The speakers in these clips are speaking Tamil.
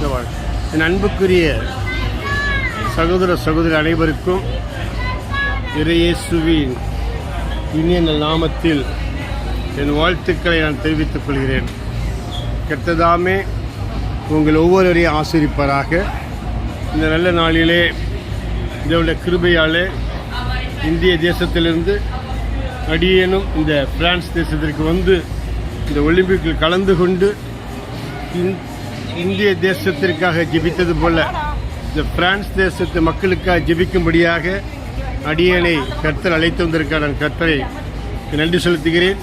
பரிசுத்தவான். என் அன்புக்குரிய சகோதர சகோதரி அனைவருக்கும் இயேசுவின் இனிய நாமத்தில் என் வாழ்த்துக்களை நான் தெரிவித்துக் கொள்கிறேன். கர்த்ததாமே உங்கள் ஒவ்வொருவரையும் ஆசீர்வதிப்பாராக. இந்த நல்ல நாளிலே இதோட கிருபையாலே இந்திய தேசத்திலிருந்து அடியேனும் இந்த பிரான்ஸ் தேசத்திற்கு வந்து இந்த ஒலிம்பிக்கில் கலந்து கொண்டு இந்திய தேசத்திற்காக ஜெபித்தது போல இந்த பிரான்ஸ் தேசத்து மக்களுக்காக ஜெபிக்கும்படியாக அடியேனை கர்த்தர் அழைத்து வந்திருக்கார். நான் கர்த்தரை நன்றி செலுத்துகிறேன்.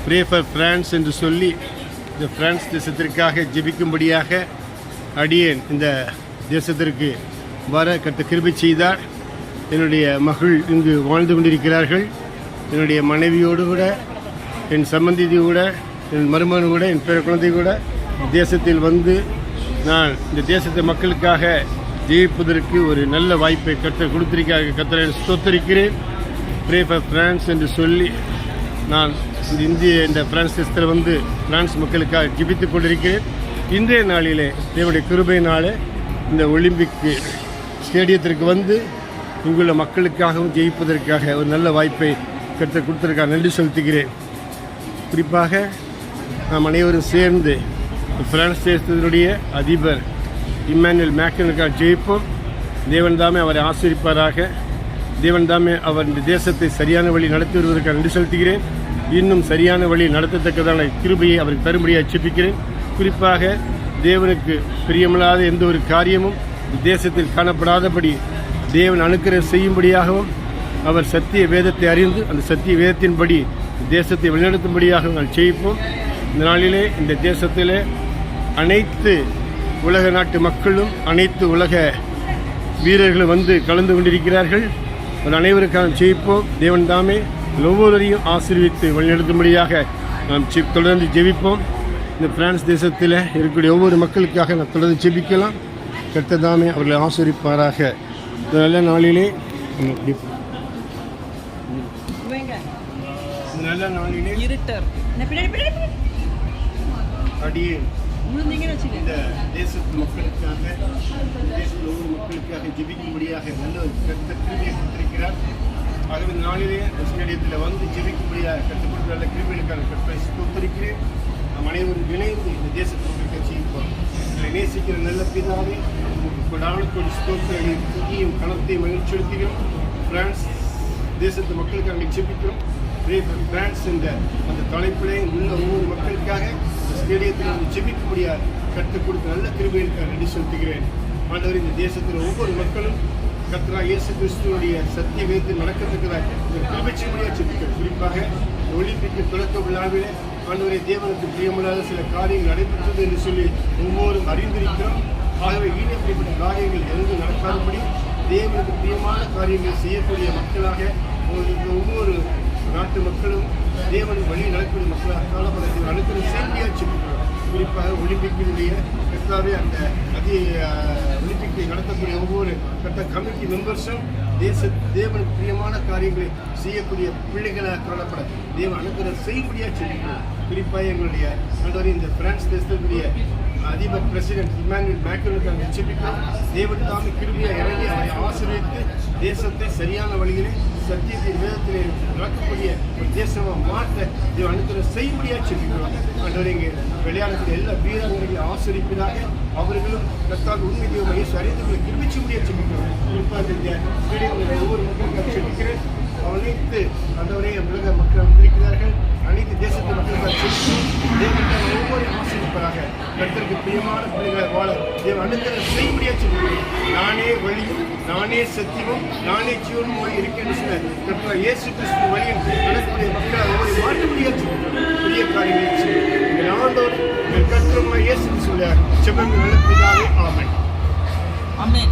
ப்ரே ஃபார் பிரான்ஸ் என்று சொல்லி இந்த பிரான்ஸ் தேசத்திற்காக ஜெபிக்கும்படியாக அடியேன் இந்த தேசத்திற்கு வர கர்த்தர் கிருபை செய்தார். என்னுடைய மகள் இங்கு வாழ்ந்து கொண்டிருக்கிறார்கள். என்னுடைய மனைவியோடு கூட, என் சம்பந்தி கூட, என் மருமகன் கூட, என் பேர குழந்தை கூட தேசத்தில் வந்து நான் இந்த தேசத்து மக்களுக்காக ஜெயிப்பதற்கு ஒரு நல்ல வாய்ப்பை கர்த்தர் கொடுத்திருக்காக கர்த்தரை ஸ்தோத்திரிக்கிறேன். ப்ரே ஃபார் பிரான்ஸ் என்று சொல்லி நான் இந்த பிரான்ஸ் தேசத்தில் வந்து பிரான்ஸ் மக்களுக்காக ஜெபித்துக் கொண்டிருக்கிறேன். இன்றைய நாளிலே என்னுடைய கிருபையினாலே இந்த ஒலிம்பிக் ஸ்டேடியத்திற்கு வந்து இங்குள்ள மக்களுக்காகவும் ஜெயிப்பதற்காக ஒரு நல்ல வாய்ப்பை கர்த்தர் கொடுத்திருக்காக நன்றி செலுத்துகிறேன். குறிப்பாக நாம் அனைவரும் சேர்ந்து பிரான்ஸ் தேசத்தினுடைய அதிபர் இம்மானுவேல் மேக்ரானுக்காக ஜெயிப்போம். தேவன் தாமே அவரை ஆசீர்வதிப்பாராக. தேவன் தாமே அவர் இந்த தேசத்தை சரியான வழி நடத்தி வருவதற்காக நன்றி செலுத்துகிறேன். இன்னும் சரியான வழி நடத்தத்தக்கதான கிருபையை அவருக்கு தரும்படியாக ஜெபிக்கிறேன். குறிப்பாக தேவனுக்கு பிரியமில்லாத எந்த ஒரு காரியமும் தேசத்தில் காணப்படாதபடி தேவன் அனுக்கிரகம் செய்யும்படியாகவும் அவர் சத்திய வேதத்தை அறிந்து அந்த சத்திய வேதத்தின்படி தேசத்தை வழிநடத்தும்படியாக நாங்கள் ஜெயிப்போம். இந்த நாளிலே இந்த தேசத்திலே அனைத்து உலக நாட்டு மக்களும் அனைத்து உலக வீரர்களும் வந்து கலந்து கொண்டிருக்கிறார்கள். அது அனைவருக்காக ஜெயிப்போம். தேவன் தாமே ஒவ்வொருவரையும் ஆசீர்வித்து வழிநடத்தும்படியாக நாம் தொடர்ந்து ஜெபிப்போம். இந்த பிரான்ஸ் தேசத்தில் இருக்கக்கூடிய ஒவ்வொரு மக்களுக்காக நாம் தொடர்ந்து ஜெபிக்கலாம். கர்த்தர் தாமே அவர்களை ஆசீர்வதிப்பாராக. இந்த நல்ல நாளிலே நல்ல நாளிலே அடியே இந்த தேசத்து மக்களுக்காக தேசத்தில் ஒவ்வொரு மக்களுக்காக ஜெபிக்கும்படியாக நல்ல கர்த்தர் கிருபையை கொடுத்திருக்கிறார். ஆகவே நாளிலே ஸ்டேடியத்தில் வந்து ஜெபிக்கும்படியாக கர்த்தர் கொடுத்த நல்ல கிருபைகளுக்கான கர்த்தரை ஸ்தோத்திரிக்கிறேன். நாம் அனைவரும் இணைந்து இந்த தேசத்து மக்களுக்கு ஜெயிப்போம். எங்களை நேசிக்கிற நல்ல பிதாவே கொடானுக்கொடி ஸ்தோத்திரங்களை துதியும் கணத்தையும் மகிழ்ச்சி செலுத்துகிறோம். பிரான்ஸ் தேசத்து மக்களுக்காக நாங்கள் ஜெபிக்கிறோம். பிரான்ஸ் என்ற அந்த தலைப்பிலே உள்ள ஒவ்வொரு மக்களுக்காக ஸ்டேடியத்தில் வந்து ஜெபிக்கும்படியாக கற்றுக் கொடுத்த நல்ல கிருபைகளுக்காக நன்றி செலுத்துகிறேன். ஆண்டவர் இந்த தேசத்தில் ஒவ்வொரு மக்களும் கர்த்தராகிய இயேசு கிறிஸ்துவுடைய சத்திய வேதத்தில் நடக்கத்தக்கதாக இந்த கிருபை செய்யும்படியாக ஜெபிக்கிறோம். குறிப்பாக ஒலிம்பிக்கு தொடக்க விழாவிலே ஆண்டவரை தேவனுக்கு பிரியமில்லாத சில காரியங்கள் நடைபெற்றது என்று சொல்லி ஒவ்வொருவரும் அறிந்திருக்கிறோம். ஆகவே ஈடுபட்ட காரியங்கள் எங்கு நடக்காதபடி தேவனுக்கு பிரியமான காரியங்களை செய்யக்கூடிய மக்களாக ஒவ்வொரு நாட்டு மக்களும் தேவன் வழி நடக்கூடிய மக்களாக காலப்படத்தில் அனுக்கிற செய்தியாக சொல்லிக்கிறோம். குறிப்பாக ஒலிம்பிக்கினுடைய கர்த்தாவே அந்த ஒலிம்பிக்கை நடத்தக்கூடிய ஒவ்வொரு கமிட்டி மெம்பர்ஸும் தேவனுக்கு பிரியமான காரியங்களை செய்யக்கூடிய பிள்ளைகளாக காணப்பட தேவன் அனுக்கிற செய்தியாக சொல்லிக்கிறோம். குறிப்பாக எங்களுடைய ஆண்டவரை இந்த பிரான்ஸ் தேசத்தினுடைய அதிபர் பிரசிடென்ட் இம்மானுவேல் மேக்ரானுக்காக ஜெபிக்கிறோம். தேவன் தாமே கிருபையாக இறங்கி அவரை ஆசீர்வதித்து தேசத்தை சரியான வழியிலே சத்தியத்தின் வேதத்திலே நடக்கக்கூடிய ஒரு தேசமாக மாற்ற தேவன் அனுக்கிற செய்தியாக ஜெபிக்கிறோம். ஆண்டவரை இங்கே விளையாடக்கூடிய எல்லா வீரர்களையும் ஆசீர்வதிப்பதாக அவர்களும் கர்த்தர் உண்மை தெய்வம் இயேசு அறிந்து கிருபிச்சு முடிய ஜெபிக்கிறோம். குறிப்பாக இந்த ஸ்டேடியத்தில் ஒவ்வொரு மக்களுக்காக ஜெபிக்கிறேன். அனைத்து ஆண்டவரே உலக மக்கள் வந்திருக்கிறார்கள். அனைத்து தேசத்து மக்களுக்காக தேவன் ஒவ்வொரு ஆசீர்வதிப்பதாக கர்த்தருக்கு பிரியமான பிள்ளைகளை வாழ தேவன் அனுக்கிற செய்தியாக சொல்லுகிறேன். நானே வழியும் நானே சத்தியமும் நானே ஜீவனும் இருக்கேன்னு சொல்ல கர்த்தர் இயேசு கிறிஸ்து வழியில் நடக்கக்கூடிய மக்களை ஒவ்வொரு மாற்றுபடியாக சொல்லுகிறேன். பெரிய காரியங்களை எங்கள் ஆண்டவர் கர்த்தருமாய் இயேசு சொல்ல செபங்கள் நல்ல பிதாவே. ஆமென்.